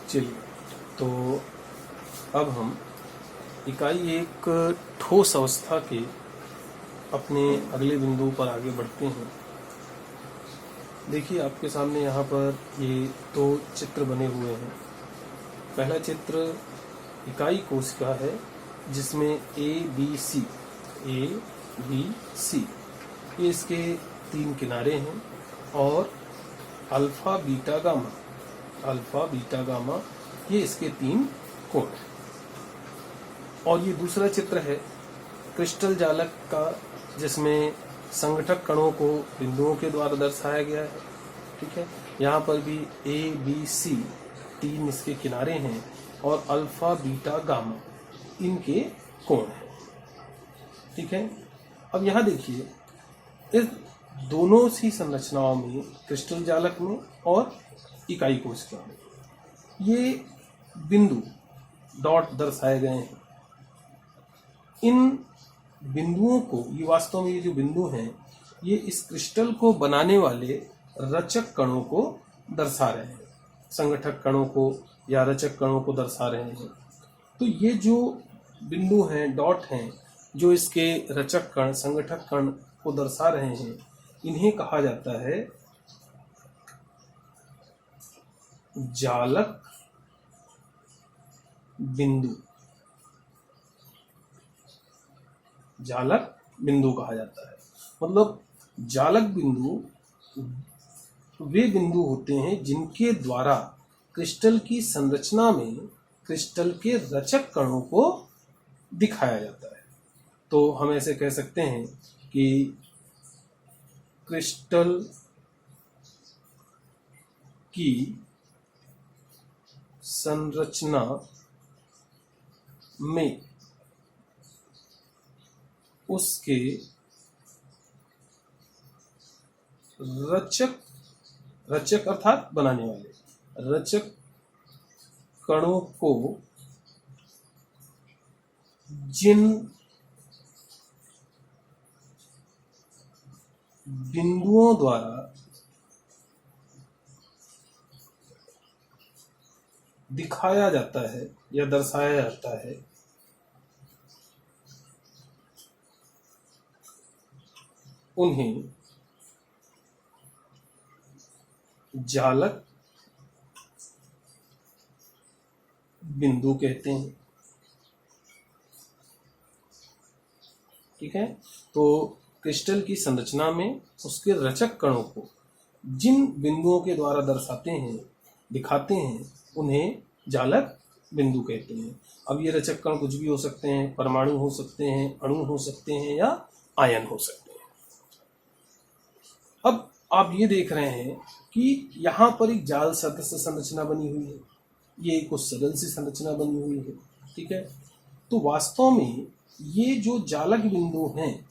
चलिए, तो अब हम इकाई एक ठोस अवस्था के अपने अगले बिंदु पर आगे बढ़ते हैं। देखिए, आपके सामने यहाँ पर ये दो चित्र बने हुए हैं। पहला चित्र इकाई कोशिका है जिसमें ए बी सी ये इसके 3 किनारे हैं और अल्फा बीटा गामा ये इसके 3 कोण हैं। और ये दूसरा चित्र है क्रिस्टल जालक का, जिसमें संगठक कणों को बिंदुओं के द्वारा दर्शाया गया है। ठीक है, यहाँ पर भी ए बी सी 3 इसके किनारे हैं और अल्फा बीटा गामा इनके कोण हैं। ठीक है, अब यहाँ देखिए, इस दोनों सी संरचनाओं में, क्रिस्टल जालक में और इकाई कोशिका में, ये बिंदु डॉट दर्शाए गए हैं। इन बिंदुओं को, ये वास्तव में ये जो बिंदु हैं, ये इस क्रिस्टल को बनाने वाले रचक कणों को दर्शा रहे हैं, संगठक कणों को या रचक कणों को दर्शा रहे हैं। तो ये जो बिंदु हैं, डॉट हैं, जो इसके रचक कण, संगठक कण को दर्शा रहे हैं, इन्हें कहा जाता है जालक बिंदु। जालक बिंदु कहा जाता है। मतलब जालक बिंदु वे बिंदु होते हैं जिनके द्वारा क्रिस्टल की संरचना में क्रिस्टल के रचक कणों को दिखाया जाता है। तो हम ऐसे कह सकते हैं कि क्रिस्टल की संरचना में उसके रचक अर्थात बनाने वाले रचक कणों को जिन बिंदुओं द्वारा दिखाया जाता है या दर्शाया जाता है, उन्हें जालक बिंदु कहते हैं। ठीक है, तो क्रिस्टल की संरचना में उसके रचक कणों को जिन बिंदुओं के द्वारा दर्शाते हैं, दिखाते हैं, उन्हें जालक बिंदु कहते हैं। अब ये रचक कण कुछ भी हो सकते हैं, परमाणु हो सकते हैं, अणु हो सकते हैं या आयन हो सकते हैं। अब आप ये देख रहे हैं कि यहाँ पर एक जाल सदृश संरचना बनी हुई है, ये कुछ सरल सी संरचना बनी हुई है। ठीक है, तो वास्तव में ये जो जालक बिंदु हैं,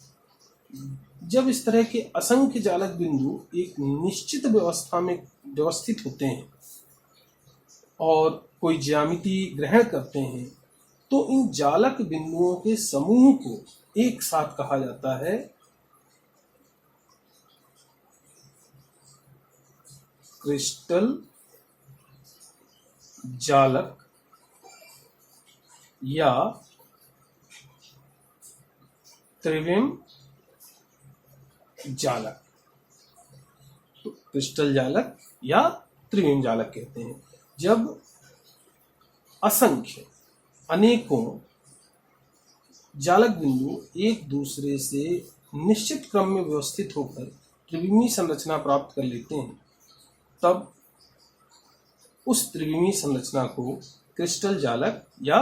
जब इस तरह के असंख्य जालक बिंदु एक निश्चित व्यवस्था में व्यवस्थित होते हैं और कोई ज्यामिति ग्रहण करते हैं, तो इन जालक बिंदुओं के समूह को एक साथ कहा जाता है क्रिस्टल जालक या त्रिविम जालक। तो क्रिस्टल जालक या त्रिविम जालक कहते हैं जब असंख्य, अनेकों जालक बिंदु एक दूसरे से निश्चित क्रम में व्यवस्थित होकर त्रिविमी संरचना प्राप्त कर लेते हैं, तब उस त्रिविमी संरचना को क्रिस्टल जालक या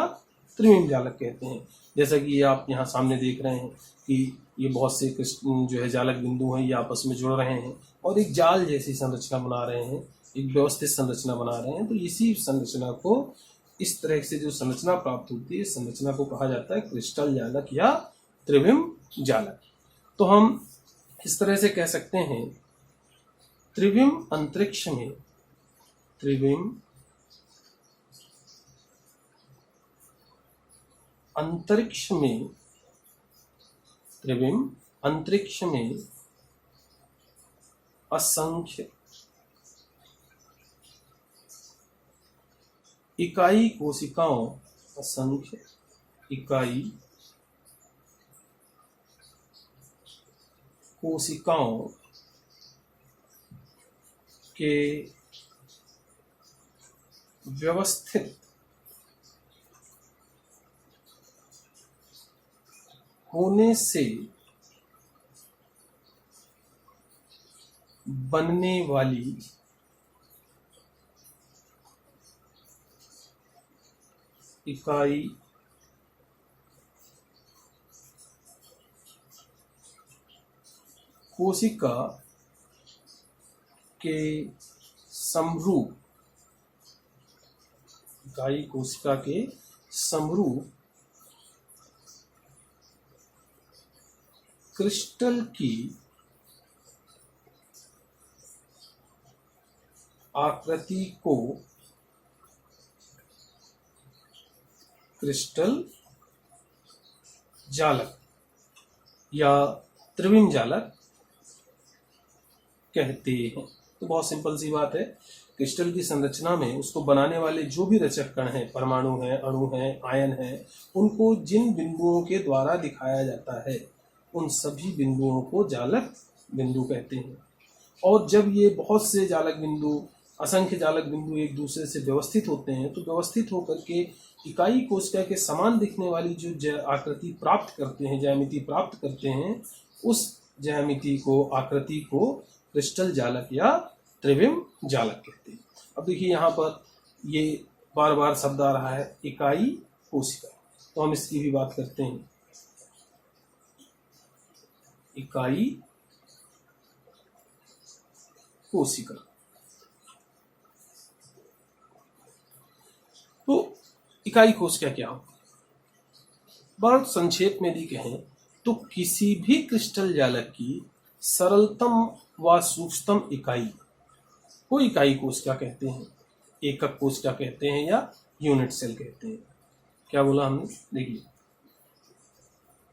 त्रिविम जालक कहते हैं। जैसा कि ये आप यहाँ सामने देख रहे हैं कि ये बहुत से जो है जालक बिंदु हैं, ये आपस में जुड़ रहे हैं और एक जाल जैसी संरचना बना रहे हैं, एक व्यवस्थित संरचना बना रहे हैं। तो इसी संरचना को, इस तरह से जो संरचना प्राप्त होती है, संरचना को कहा जाता है क्रिस्टल जालक या त्रिविम जालक। तो हम इस तरह से कह सकते हैं, त्रिविम अंतरिक्ष में, त्रिविम अंतरिक्ष में, त्रिविम अंतरिक्ष में असंख्य इकाई कोशिकाओं, असंख्य इकाई कोशिकाओं के व्यवस्थित होने से बनने वाली इकाई कोशिका के समरूप, इकाई कोशिका के समरूप क्रिस्टल की आकृति को क्रिस्टल जालक या त्रिविम जालक कहते हैं। तो बहुत सिंपल सी बात है, क्रिस्टल की संरचना में उसको बनाने वाले जो भी रचक कण हैं, परमाणु हैं, अणु हैं, आयन हैं, उनको जिन बिंदुओं के द्वारा दिखाया जाता है उन सभी बिंदुओं को जालक बिंदु कहते हैं। और जब ये बहुत से जालक बिंदु, असंख्य जालक बिंदु एक दूसरे से व्यवस्थित होते हैं तो व्यवस्थित होकर के इकाई कोशिका के समान दिखने वाली जो आकृति प्राप्त करते हैं, ज्यामिति प्राप्त करते हैं, उस ज्यामिति को, आकृति को क्रिस्टल जालक या त्रिविम जालक कहते हैं। अब देखिए यहाँ पर ये बार बार शब्द आ रहा है, इकाई कोशिका, तो हम इसकी भी बात करते हैं। इकाई कोशिका, तो इकाई कोशिका क्या हो? बहुत संक्षेप में भी कहें तो किसी भी क्रिस्टल जालक की सरलतम व सूक्ष्मतम इकाई को इकाई कोशिका कहते हैं, एकक कोशिका कहते हैं या यूनिट सेल कहते हैं। क्या बोला हमने? देखिए,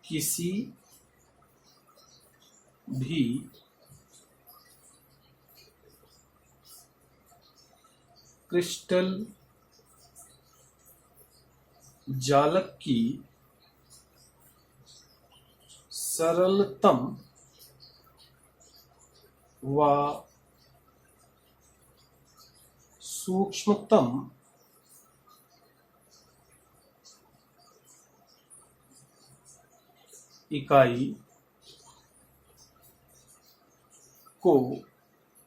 किसी भी क्रिस्टल जालक की सरलतम व सूक्ष्मतम इकाई को इकाई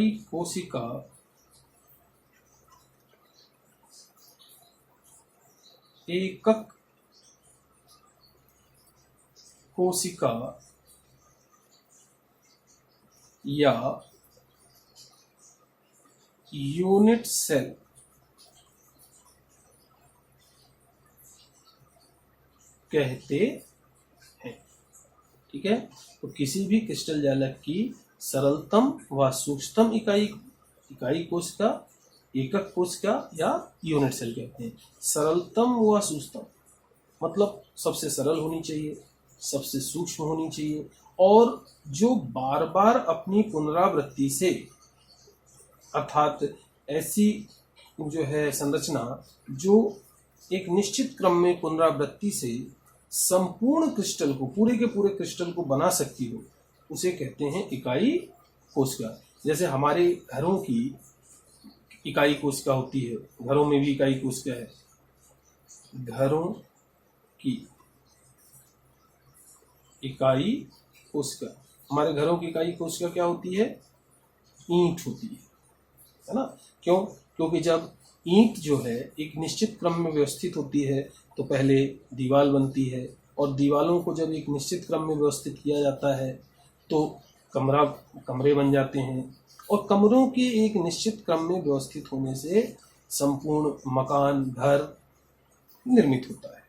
कोशिका एकक कोशिका या यूनिट सेल कहते हैं। ठीक है, तो किसी भी क्रिस्टल जालक की सरलतम व सूक्ष्मतम इकाई कोशिका एकक कोशिका या यूनिट सेल कहते हैं। सरलतम व सूक्ष्मतम मतलब सबसे सरल होनी चाहिए, सबसे सूक्ष्म होनी चाहिए, और जो बार बार अपनी पुनरावृत्ति से, अर्थात ऐसी जो है संरचना जो एक निश्चित क्रम में पुनरावृत्ति से संपूर्ण क्रिस्टल को, पूरे के पूरे क्रिस्टल को बना सकती हो, उसे कहते हैं इकाई कोशिका। जैसे हमारे घरों की इकाई कोशिका होती है, घरों में भी इकाई कोशिका है। घरों की इकाई कोशिका, हमारे घरों की इकाई कोशिका क्या होती है? ईंट होती है ना? क्यों? क्योंकि जब ईंट जो है एक निश्चित क्रम में व्यवस्थित होती है तो पहले दीवार बनती है, और दीवारों को जब एक निश्चित क्रम में व्यवस्थित किया जाता है तो कमरे बन जाते हैं, और कमरों के एक निश्चित क्रम में व्यवस्थित होने से संपूर्ण मकान, घर निर्मित होता है।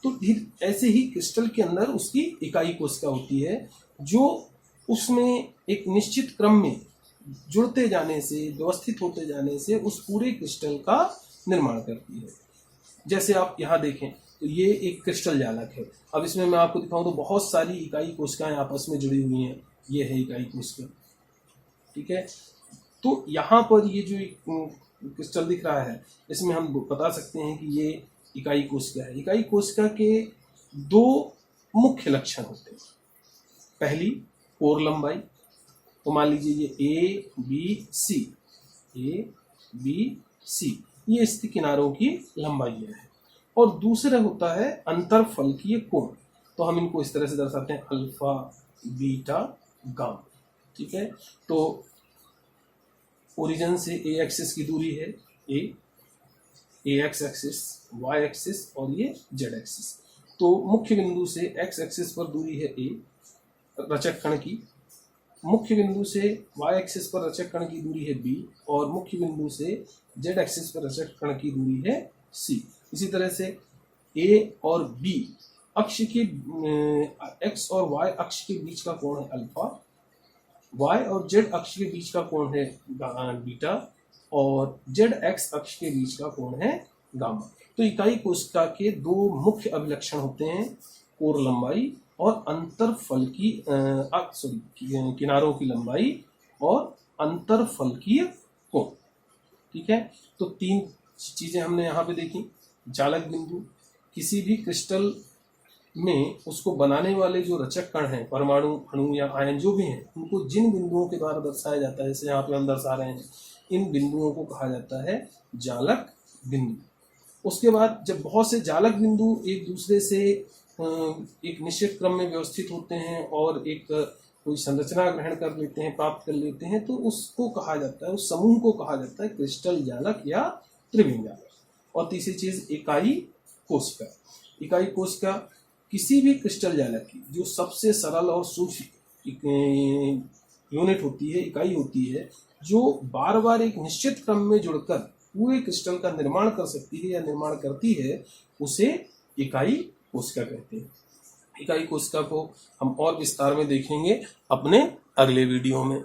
तो ऐसे ही क्रिस्टल के अंदर उसकी इकाई कोशिका होती है जो उसमें एक निश्चित क्रम में जुड़ते जाने से, व्यवस्थित होते जाने से उस पूरे क्रिस्टल का निर्माण करती है। जैसे आप यहाँ देखें तो ये एक क्रिस्टल जालक है। अब इसमें मैं आपको दिखाऊं तो बहुत सारी इकाई कोशिकाएं आपस में जुड़ी हुई हैं। ये है इकाई कोशिका, ठीक है। तो यहाँ पर ये जो क्रिस्टल दिख रहा है, इसमें हम बता सकते हैं कि ये इकाई कोशिका है। इकाई कोशिका के दो मुख्य लक्षण होते हैं। पहली कोर लंबाई, तो मान लीजिए ये ए बी सी ये इसकी किनारों की लंबाई है। और दूसरा होता है अंतरफलकीय कोण, तो हम इनको इस तरह से दर्शाते हैं अल्फा बीटा गामा। ठीक है, तो ओरिजिन से ए एक्सिस की दूरी है ए एक्स एक्सिस, वाई एक्सिस और ये जेड एक्सिस। तो मुख्य बिंदु से एक्स एक्सिस पर दूरी है ए रचक कण की, मुख्य बिंदु से वाई एक्सिस पर रचक कण की दूरी है बी, और मुख्य बिंदु से जेड एक्सिस पर रचक कण की दूरी है सी। इसी तरह से ए और बी अक्ष के एक्स और वाई अक्ष के बीच का कोण है अल्फा, वाई और जेड अक्ष के बीच का कोण है बीटा, और जेड एक्स अक्ष के बीच का कोण है गामा। तो इकाई कोशिका के दो मुख्य अभिलक्षण होते हैं, कोर लंबाई और अंतरफलकी किनारों की लंबाई और अंतरफलकीय कोण। ठीक है, तो तीन चीजें हमने यहाँ पे देखी। जालक बिंदु, किसी भी क्रिस्टल में उसको बनाने वाले जो रचक कण हैं, परमाणु, अणु या आयन जो भी हैं, उनको जिन बिंदुओं के द्वारा दर्शाया जाता है, जैसे यहाँ पे हम दर्शा रहे हैं, इन बिंदुओं को कहा जाता है जालक बिंदु। उसके बाद जब बहुत से जालक बिंदु एक दूसरे से एक निश्चित क्रम में व्यवस्थित होते हैं और एक कोई संरचना ग्रहण कर लेते हैं, प्राप्त कर लेते हैं, तो उसको कहा जाता है, उस समूह को कहा जाता है क्रिस्टल जालक या त्रिविम जालक। और तीसरी चीज इकाई कोशिका। इकाई कोशिका किसी भी क्रिस्टल जालक की जो सबसे सरल और सूक्ष्म यूनिट होती है, इकाई होती है, जो बार बार एक निश्चित क्रम में जुड़कर पूरे क्रिस्टल का निर्माण कर सकती है या निर्माण करती है, उसे इकाई कोशिका कहते हैं। इकाई कोशिका को हम और विस्तार में देखेंगे अपने अगले वीडियो में।